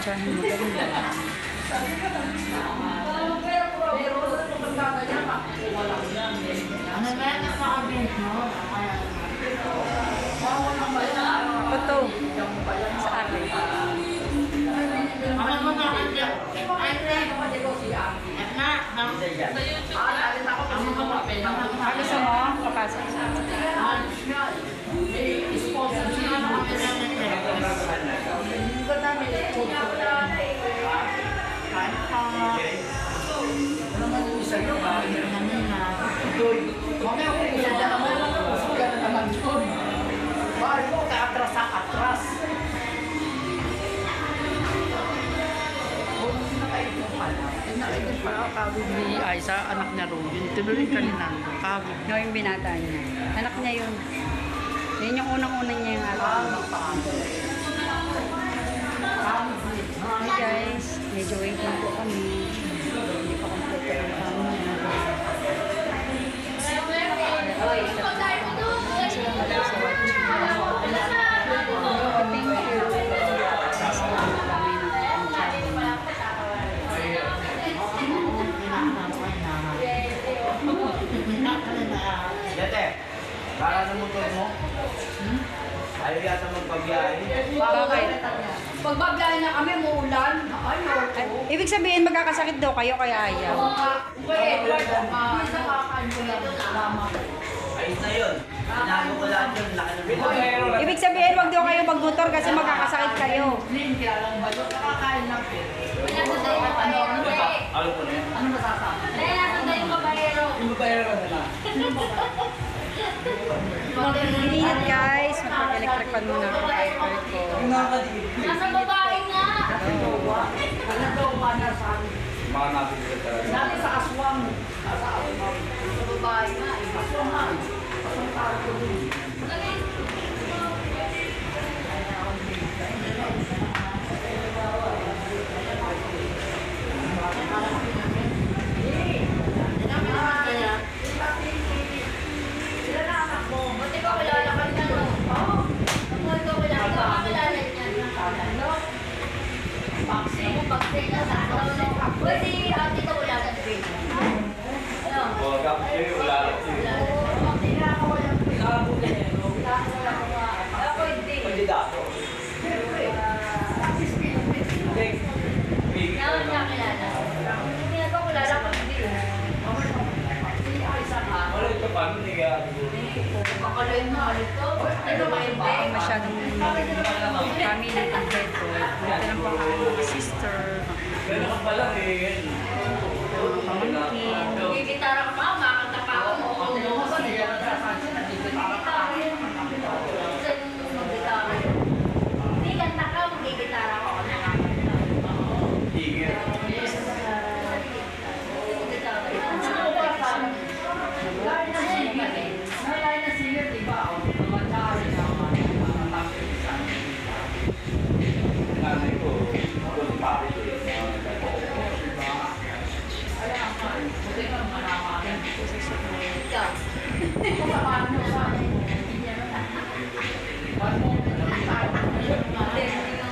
tsahin mo ganda. Ano ba yan nakakabint mo? Ito. Sa akin. Ano mo nakakabint? Ah, gusto mo? Papasok. Atras. Kagod ni Aiza, anak niya ro. Yung tinuloy ka ni Nando. Kagod. No, yung binata niya. Anak niya yun. Yun yung unang-una niya yung alam. Hi guys, medyo waiting po kami. Hindi pa kompleto ang kami. Salamat sa watching. Thank you. Dete, para sa motor mo? Ayaw yata magpabiyahe. Bakit? Pagbabiyahe na kami, muulan. Ay, Ay, ibig sabihin magkakasakit daw kayo kaya ayaw. Ayos na yun. Sinabi ko lahat yun. Laki ng bito. Ibig sabihin wag daw kayo magmotor kasi magkakasakit kayo. Nakakain lang. Ano po na yun? Ano masasabi? Yung babayero na lang. Ingat guys, magpag-electric fan muna ako kay Kurt ko. Nasa babae nga. Ano daw ba nasa Mga nabili talaga. Dati sa aswang. Nasa aswang. Sa babae nga. Aswang nga. Aswang tao ko din. Masyadong family kompleto. Dito lang po ang mga sister, Pero pa lang eh. pamangkin. Gigitara ka pa, makakanta pa ako. Hindi kanta ka, magigitara ako. Tigil. Nanay ko, kung pare ko yun.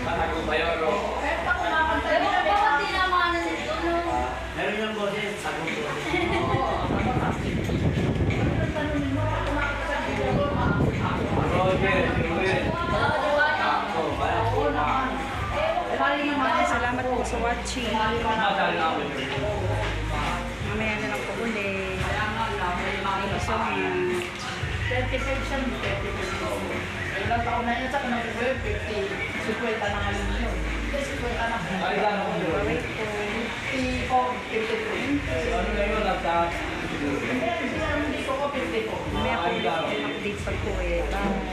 Patago ba yun, Ro? Meron yung boses, sagot ko. Roger, Ruel. Ako, bayan ko na. Salamat po sa watching. Madali na ako. Mamaya na lang po ulit. Thank you so much. 35 siya, 35. Ilang taon na yun, saka nag-12, 50. 50 na nga yun. 50 na nga. Ay, gano'n ko yun. Bye po. 53. Ano na yun, nasa... Hindi ko ko 54. Mamaya po ulit update pag po eh. Bye.